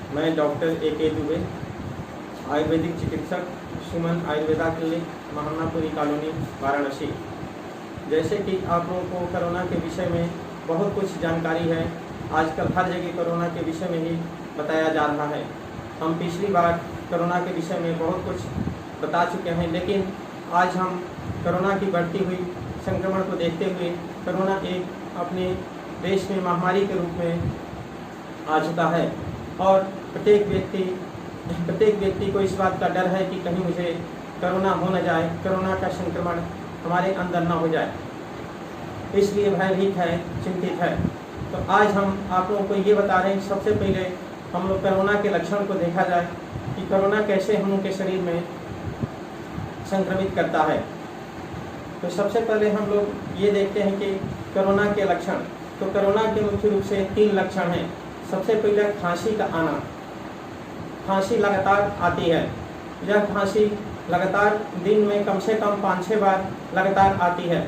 मैं doctor A.K. Dubey, Ayurvedic चिकित्सक, सुमन Ayurveda clinic, महानापुरी colony, Varanasi. जैसे कि आप लोगों को कोरोना के विषय में बहुत कुछ जानकारी है। आजकल हर जगह कोरोना के विषय में ही बताया जा रहा है। हम पिछली बार कोरोना के विषय में बहुत कुछ बता चुके हैं, लेकिन आज हम कोरोना की बढ़ती हुई संक्रमण को देखते हुए कोरोना एक अपने देश में महामारी के रूप में आ चुका है और प्रत्येक व्यक्ति को इस बात का डर है कि कहीं मुझे कोरोना हो न जाए, कोरोना का संक्रमण हमारे अंदर न हो जाए, इसलिए भयभीत है, चिंतित है। तो आज हम आप लोगों को ये बता रहे हैं, सबसे पहले हम लोग कोरोना के लक्षण को देखा जाए कि कोरोना कैसे हम लोग के शरीर में संक्रमित करता है। तो सबसे पहले हम लोग ये देखते हैं कि कोरोना के लक्षण। तो कोरोना के मुख्य रूप से 3 लक्षण हैं। सबसे पहले खांसी का आना, खांसी लगातार आती है। यह खांसी लगातार दिन में कम से कम 5-6 बार लगातार आती है।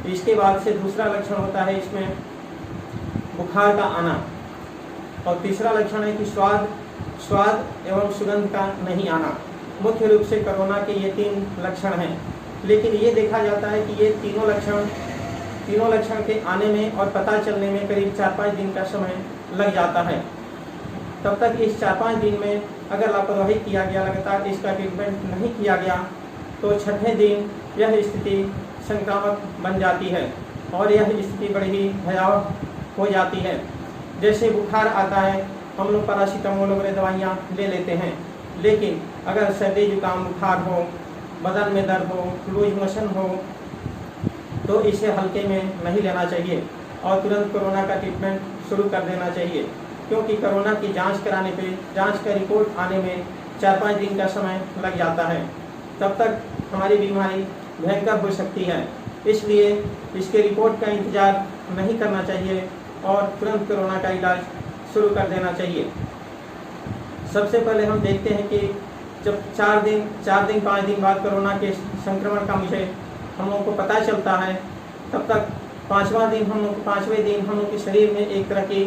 इसके बाद से दूसरा लक्षण होता है इसमें बुखार का आना, और तीसरा लक्षण है कि स्वाद एवं सुगंध का नहीं आना। मुख्य रूप से कोरोना के ये 3 लक्षण हैं, लेकिन ये देखा जाता है कि ये तीनों लक्षण के आने में और पता चलने में करीब 4-5 दिन का समय लग जाता है। तब तक इस 4-5 दिन में अगर लापरवाही किया गया, लगातार इसका ट्रीटमेंट नहीं किया गया, तो 6वें दिन यह स्थिति संक्रामक बन जाती है और यह स्थिति बड़ी ही भयावह हो जाती है। जैसे बुखार आता है, हम लोग पैरासीटामोल वगैरह दवाइयाँ ले लेते हैं, लेकिन अगर सर्दी जुकाम बुखार हो, बदन में दर्द हो, लूज मोशन हो, तो इसे हल्के में नहीं लेना चाहिए और तुरंत कोरोना का ट्रीटमेंट शुरू कर देना चाहिए, क्योंकि कोरोना की जांच कराने पे जांच का रिपोर्ट आने में 4-5 दिन का समय लग जाता है। तब तक हमारी बीमारी भयंकर हो सकती है, इसलिए इसके रिपोर्ट का इंतज़ार नहीं करना चाहिए और तुरंत कोरोना का इलाज शुरू कर देना चाहिए। सबसे पहले हम देखते हैं कि जब 4 दिन 5 दिन बाद कोरोना के संक्रमण का हम लोगों को पता चलता है, तब तक 5वें दिन हम लोग के शरीर में एक तरह की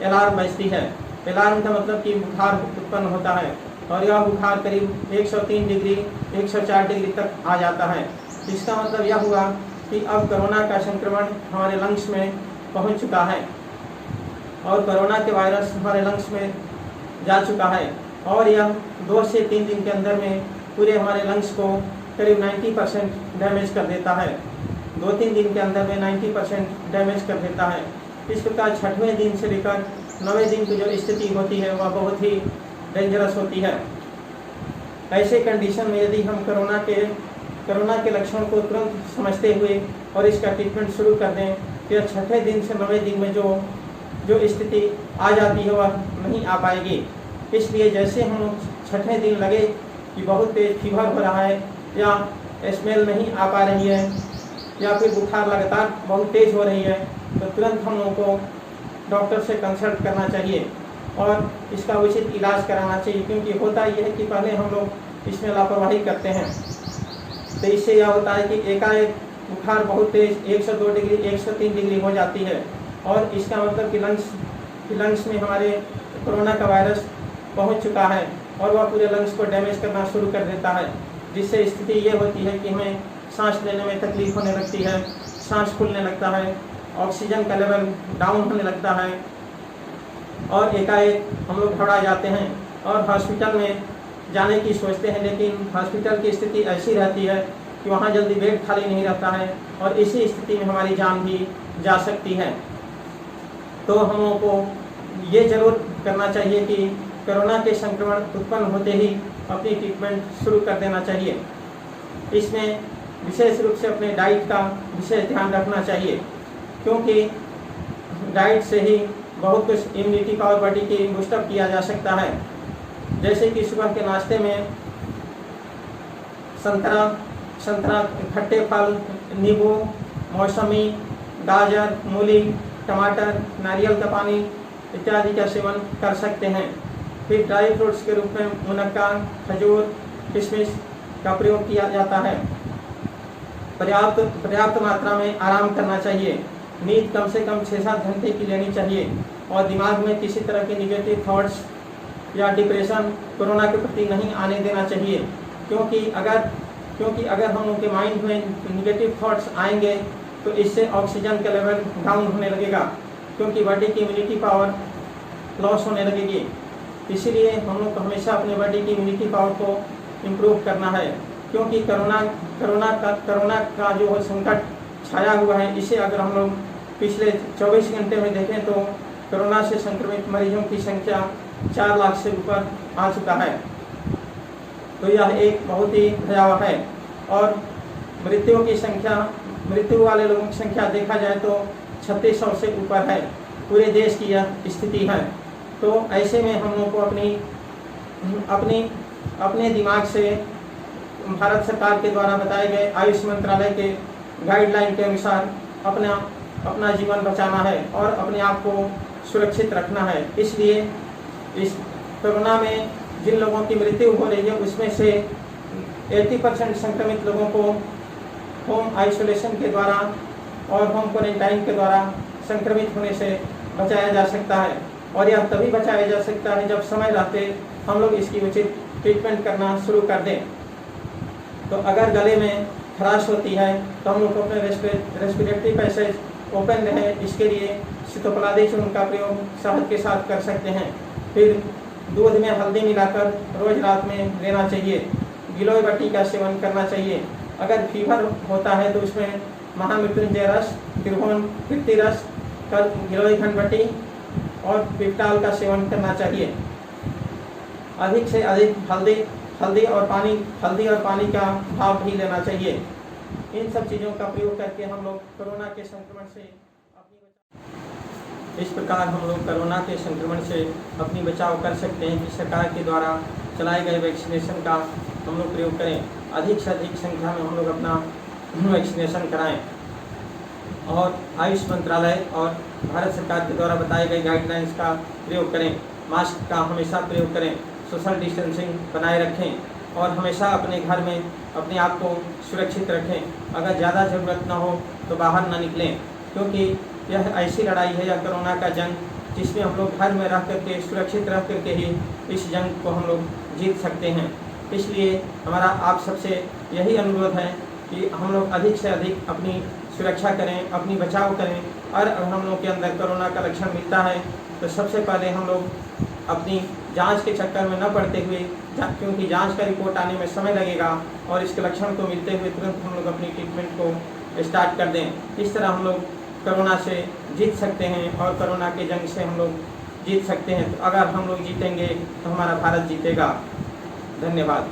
अलार्म बजती है। अलार्म का मतलब कि बुखार उत्पन्न होता है और यह बुखार करीब 103 डिग्री 104 डिग्री तक आ जाता है। इसका मतलब यह हुआ कि अब कोरोना का संक्रमण हमारे लंग्स में पहुंच चुका है और कोरोना के वायरस हमारे लंग्स में जा चुका है और यह 2 से 3 दिन के अंदर में पूरे हमारे लंग्स को करीब 90% डैमेज कर देता है। 2-3 दिन के अंदर में 90% डैमेज कर देता है। इस प्रकार 6वें दिन से लेकर 9वें दिन की जो स्थिति होती है वह बहुत ही डेंजरस होती है। ऐसे कंडीशन में यदि हम कोरोना के लक्षण को तुरंत समझते हुए और इसका ट्रीटमेंट शुरू कर दें, तो 6वें दिन से 9वें दिन में जो स्थिति आ जाती है वह नहीं आ पाएगी। इसलिए जैसे हम 6वें दिन लगे कि बहुत तेज फीवर हो रहा है या स्मेल नहीं आ पा रही है या फिर बुखार लगातार बहुत तेज हो रही है, तो तुरंत हम लोगों को डॉक्टर से कंसल्ट करना चाहिए और इसका उचित इलाज कराना चाहिए, क्योंकि होता यह है कि पहले हम लोग इसमें लापरवाही करते हैं। तो इससे यह होता है कि एकाएक बुखार बहुत तेज 102 डिग्री 103 डिग्री हो जाती है और इसका मतलब कि लंग्स में हमारे कोरोना का वायरस पहुंच चुका है और वह पूरे लंग्स को डैमेज करना शुरू कर देता है, जिससे स्थिति ये होती है कि हमें सांस लेने में तकलीफ होने लगती है, सांस फूलने लगता है, ऑक्सीजन का लेवल डाउन होने लगता है और एकाएक हम लोग घबरा जाते हैं और हॉस्पिटल में जाने की सोचते हैं, लेकिन हॉस्पिटल की स्थिति ऐसी रहती है कि वहाँ जल्दी बेड खाली नहीं रहता है और इसी स्थिति में हमारी जान भी जा सकती है। तो हम लोगों को ये जरूर करना चाहिए कि कोरोना के संक्रमण उत्पन्न होते ही अपनी ट्रीटमेंट शुरू कर देना चाहिए। इसमें विशेष रूप से अपने डाइट का विशेष ध्यान रखना चाहिए, क्योंकि डाइट से ही बहुत कुछ इम्यूनिटी पावर बॉडी की बूस्टअप किया जा सकता है। जैसे कि सुबह के नाश्ते में संतरा, खट्टे फल, नींबू, मौसमी, गाजर, मूली, टमाटर, नारियल का पानी इत्यादि का सेवन कर सकते हैं। फिर ड्राई फ्रूट्स के रूप में मुनक्का, खजूर, किशमिश का प्रयोग किया जाता है। पर्याप्त मात्रा में आराम करना चाहिए। नींद कम से कम 6-7 घंटे की लेनी चाहिए और दिमाग में किसी तरह के निगेटिव थॉट्स या डिप्रेशन कोरोना के प्रति नहीं आने देना चाहिए, क्योंकि अगर हम लोग के माइंड में निगेटिव थॉट्स आएंगे तो इससे ऑक्सीजन का लेवल डाउन होने लगेगा, क्योंकि बॉडी की इम्यूनिटी पावर लॉस होने लगेगी। इसीलिए हम लोग को हमेशा अपने बॉडी की इम्यूनिटी पावर को इम्प्रूव करना है, क्योंकि कोरोना का जो संकट छाया हुआ है, इसे अगर हम लोग पिछले 24 घंटे में देखें तो कोरोना से संक्रमित मरीजों की संख्या 4 लाख से ऊपर आ चुका है। तो यह एक बहुत ही भयावह है। और मृत्यु वाले लोगों की संख्या देखा जाए तो 3600 से ऊपर है। पूरे देश की यह स्थिति है। तो ऐसे में हम लोग को अपने दिमाग से भारत सरकार के द्वारा बताए गए आयुष मंत्रालय के गाइडलाइन के अनुसार अपना जीवन बचाना है और अपने आप को सुरक्षित रखना है। इसलिए इस कोरोना में जिन लोगों की मृत्यु हो रही है उसमें से 80% संक्रमित लोगों को होम आइसोलेशन के द्वारा और होम क्वारंटाइन के द्वारा संक्रमित होने से बचाया जा सकता है। और यह तभी बचाया जा सकता है जब समय रहते हम लोग इसकी उचित ट्रीटमेंट करना शुरू कर दें। तो अगर गले में खराश होती है तो हम लोग को अपने रेस्पिरेटरी पैसेज ओपन रहे, इसके लिए सीतोपलादी चूर्ण का प्रयोग शहद के साथ कर सकते हैं। फिर दूध में हल्दी मिलाकर रोज रात में लेना चाहिए। गिलोय बट्टी का सेवन करना चाहिए। अगर फीवर होता है तो उसमें महामृत्युंजय रस, त्रिभुवन कीर्ति रस, गिलोय घनबट्टी और पिप्टाल का सेवन करना चाहिए। अधिक से अधिक हल्दी और पानी का भाप भी लेना चाहिए। इन सब चीज़ों का प्रयोग करके हम लोग कोरोना के संक्रमण से इस प्रकार हम लोग कोरोना के संक्रमण से अपनी बचाव कर सकते हैं कि सरकार के द्वारा चलाए गए वैक्सीनेशन का हम लोग प्रयोग करें। अधिक से अधिक संख्या में हम लोग अपना वैक्सीनेशन कराएं और आयुष मंत्रालय और भारत सरकार के द्वारा बताए गए गाइडलाइंस का प्रयोग करें। मास्क का हमेशा प्रयोग करें, सोशल डिस्टेंसिंग बनाए रखें और हमेशा अपने घर में अपने आप को सुरक्षित रखें। अगर ज़्यादा ज़रूरत ना हो तो बाहर ना निकलें, क्योंकि यह ऐसी लड़ाई है या कोरोना का जंग जिसमें हम लोग घर में रह करके सुरक्षित रह करके ही इस जंग को हम लोग जीत सकते हैं। इसलिए हमारा आप सबसे यही अनुरोध है कि हम लोग अधिक से अधिक अपनी सुरक्षा करें, अपनी बचाव करें। और अगर हम लोग के अंदर कोरोना का लक्षण मिलता है तो सबसे पहले हम लोग अपनी जांच के चक्कर में न पड़ते हुए, क्योंकि जांच का रिपोर्ट आने में समय लगेगा और इसके लक्षण को मिलते हुए तुरंत हम लोग अपनी ट्रीटमेंट को स्टार्ट कर दें। इस तरह हम लोग कोरोना से जीत सकते हैं और कोरोना के जंग से हम लोग जीत सकते हैं। तो अगर हम लोग जीतेंगे तो हमारा भारत जीतेगा। धन्यवाद।